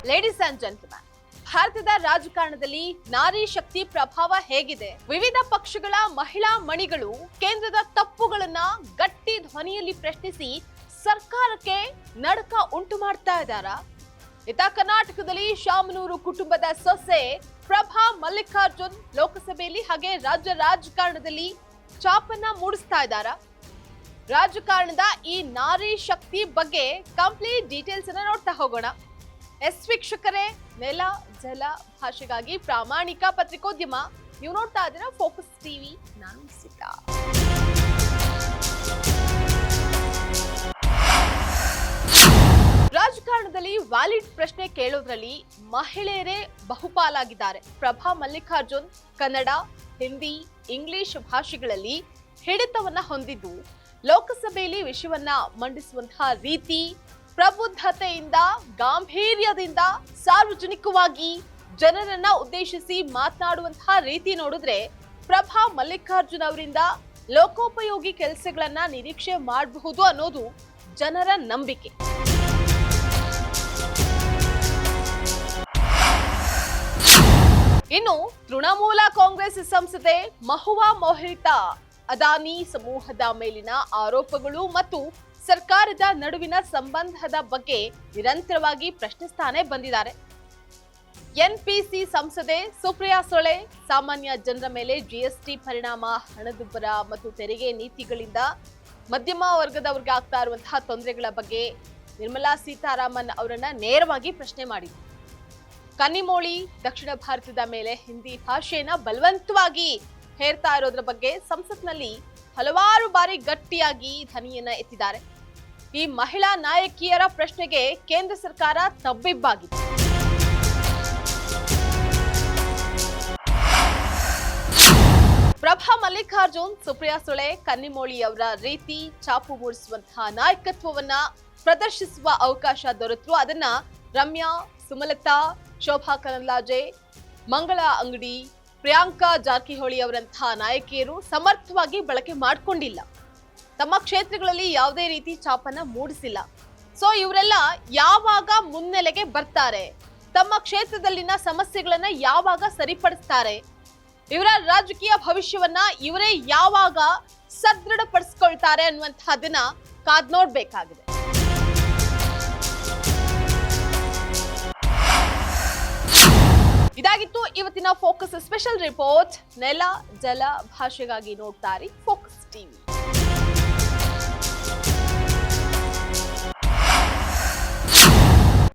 Ladies and gentleman, ಭಾರತದ ರಾಜಕಾರಣದಲ್ಲಿ ನಾರಿ ಶಕ್ತಿ ಪ್ರಭಾವ ಹೇಗಿದೆ? ವಿವಿಧ ಪಕ್ಷಗಳ ಮಹಿಳಾ ಮಣಿಗಳು ಕೇಂದ್ರದ ತಪ್ಪುಗಳನ್ನ ಗಟ್ಟಿ ಧ್ವನಿಯಲ್ಲಿ ಪ್ರಶ್ನಿಸಿ ಸರ್ಕಾರಕ್ಕೆ ನಡಕ ಉಂಟು ಮಾಡ್ತಾ ಇದ್ದಾರಾ? ಇತ್ತ ಕರ್ನಾಟಕದಲ್ಲಿ ಶಾಮನೂರು ಕುಟುಂಬದ ಸೊಸೆ ಪ್ರಭಾ ಮಲ್ಲಿಕಾರ್ಜುನ್ ಲೋಕಸಭೆಯಲ್ಲಿ ಹಾಗೆ ರಾಜ್ಯ ರಾಜಕಾರಣದಲ್ಲಿ ಛಾಪನ್ನ ಮೂಡಿಸ್ತಾ ಇದ್ದಾರಾ? ರಾಜಕಾರಣದ ಈ ನಾರಿ ಶಕ್ತಿ ಬಗ್ಗೆ ಕಂಪ್ಲೀಟ್ ಡೀಟೇಲ್ಸ್ ಅನ್ನ ನೋಡ್ತಾ ಹೋಗೋಣ. ವೀಕ್ಷಕರೇ, ನೆಲ ಜಲ ಭಾಷೆಗಾಗಿ ಪ್ರಾಮಾಣಿಕ ಪತ್ರಿಕೋದ್ಯಮ. ನೀವು ನೋಡ್ತಾ ಇದ್ದೀರಾ ಫೋಕಸ್ ಟಿವಿ. ನಾನು ಸಿತಾ. ರಾಜಕಾರಣದಲ್ಲಿ ವ್ಯಾಲಿಡ್ ಪ್ರಶ್ನೆ ಕೇಳೋದ್ರಲ್ಲಿ ಮಹಿಳೆಯರೇ ಬಹುಪಾಲಾಗಿದ್ದಾರೆ. ಪ್ರಭಾ ಮಲ್ಲಿಕಾರ್ಜುನ್ ಕನ್ನಡ, ಹಿಂದಿ, ಇಂಗ್ಲಿಷ್ ಭಾಷೆಗಳಲ್ಲಿ ಹಿಡಿತವನ್ನ ಹೊಂದಿದ್ದು, ಲೋಕಸಭೆಯಲ್ಲಿ ವಿಷಯವನ್ನ ಮಂಡಿಸುವಂತಹ ರೀತಿ, ಪ್ರಬುದ್ಧತೆಯಿಂದ, ಗಾಂಭೀರ್ಯದಿಂದ, ಸಾರ್ವಜನಿಕವಾಗಿ ಜನರನ್ನ ಉದ್ದೇಶಿಸಿ ಮಾತನಾಡುವಂತಹ ರೀತಿ ನೋಡಿದ್ರೆ ಪ್ರಭಾ ಮಲ್ಲಿಕಾರ್ಜುನ್ ಅವರಿಂದ ಲೋಕೋಪಯೋಗಿ ಕೆಲಸಗಳನ್ನ ನಿರೀಕ್ಷೆ ಮಾಡಬಹುದು ಅನ್ನೋದು ಜನರ ನಂಬಿಕೆ. ಇನ್ನು ತೃಣಮೂಲ ಕಾಂಗ್ರೆಸ್ ಸಂಸದೆ ಮಹುವಾ ಮೊಹಿತಾ ಅದಾನಿ ಸಮೂಹದ ಮೇಲಿನ ಆರೋಪಗಳು ಮತ್ತು ಸರ್ಕಾರದ ನಡುವಿನ ಸಂಬಂಧದ ಬಗ್ಗೆ ನಿರಂತರವಾಗಿ ಪ್ರಶ್ನಿಸ್ತಾನೆ ಬಂದಿದ್ದಾರೆ. ಎನ್ಪಿಸಿ ಸಂಸದೆ ಸುಪ್ರಿಯಾ ಸುಳೆ ಸಾಮಾನ್ಯ ಜನರ ಮೇಲೆ ಜಿಎಸ್ಟಿ ಪರಿಣಾಮ, ಹಣದುಬ್ಬರ ಮತ್ತು ತೆರಿಗೆ ನೀತಿಗಳಿಂದ ಮಧ್ಯಮ ವರ್ಗದವರಿಗೆ ಆಗ್ತಾ ಇರುವಂತಹ ತೊಂದರೆಗಳ ಬಗ್ಗೆ ನಿರ್ಮಲಾ ಸೀತಾರಾಮನ್ ಅವರನ್ನ ನೇರವಾಗಿ ಪ್ರಶ್ನೆ ಮಾಡಿದ್ರು. ಕನ್ನಿಮೋಳಿ ದಕ್ಷಿಣ ಭಾರತದ ಮೇಲೆ ಹಿಂದಿ ಭಾಷೆಯನ್ನ ಬಲವಂತವಾಗಿ ಹೇರ್ತಾ ಇರೋದ್ರ ಬಗ್ಗೆ ಸಂಸತ್ನಲ್ಲಿ ಹಲವಾರು ಬಾರಿ ಗಟ್ಟಿಯಾಗಿ ಧ್ವನಿಯನ್ನ ಎತ್ತಿದ್ದಾರೆ. ಈ ಮಹಿಳಾ ನಾಯಕಿಯರ ಪ್ರಶ್ನೆಗೆ ಕೇಂದ್ರ ಸರ್ಕಾರ ತಬ್ಬಿಬ್ಬಾಗಿದೆ. ಪ್ರಭಾ ಮಲ್ಲಿಕಾರ್ಜುನ್, ಸುಪ್ರಿಯಾ ಸುಳೆ, ಕನ್ನಿಮೋಳಿ ಅವರ ರೀತಿ ಚಾಪು ಮೂಡಿಸುವಂತಹ ನಾಯಕತ್ವವನ್ನ ಪ್ರದರ್ಶಿಸುವ ಅವಕಾಶ ದೊರೆತರು ಅದನ್ನ ರಮ್ಯಾ, ಸುಮಲತಾ, ಶೋಭಾ ಕರಂದ್ಲಾಜೆ, ಮಂಗಳಾ ಅಂಗಡಿ, ಪ್ರಿಯಾಂಕಾ ಜಾರಕಿಹೊಳಿ ಅವರಂತಹ ನಾಯಕಿಯರು ಸಮರ್ಥವಾಗಿ ಬಳಕೆ ಮಾಡಿಕೊಂಡಿಲ್ಲ. ತಮ್ಮ ಕ್ಷೇತ್ರಗಳಲ್ಲಿ ಯಾವುದೇ ರೀತಿ ಛಾಪನ್ನ ಮೂಡಿಸಿಲ್ಲ. ಸೊ ಇವರೆಲ್ಲ ಯಾವಾಗ ಮುನ್ನೆಲೆಗೆ ಬರ್ತಾರೆ, ತಮ್ಮ ಕ್ಷೇತ್ರದಲ್ಲಿನ ಸಮಸ್ಯೆಗಳನ್ನ ಯಾವಾಗ ಸರಿಪಡಿಸ್ತಾರೆ, ಇವರ ರಾಜಕೀಯ ಭವಿಷ್ಯವನ್ನ ಇವರೇ ಯಾವಾಗ ಸದೃಢಪಡಿಸ್ಕೊಳ್ತಾರೆ ಅನ್ನುವಂತಹದನ್ನ ಕಾದ್ ನೋಡ್ಬೇಕಾಗಿದೆ. ಇದಾಗಿತ್ತು ಇವತ್ತಿನ ಫೋಕಸ್ ಸ್ಪೆಷಲ್ ರಿಪೋರ್ಟ್. ನೆಲ ಜಲ ಭಾಷೆಗಾಗಿ ನೋಡ್ತಾರೆ ಫೋಕಸ್ ಟಿವಿ.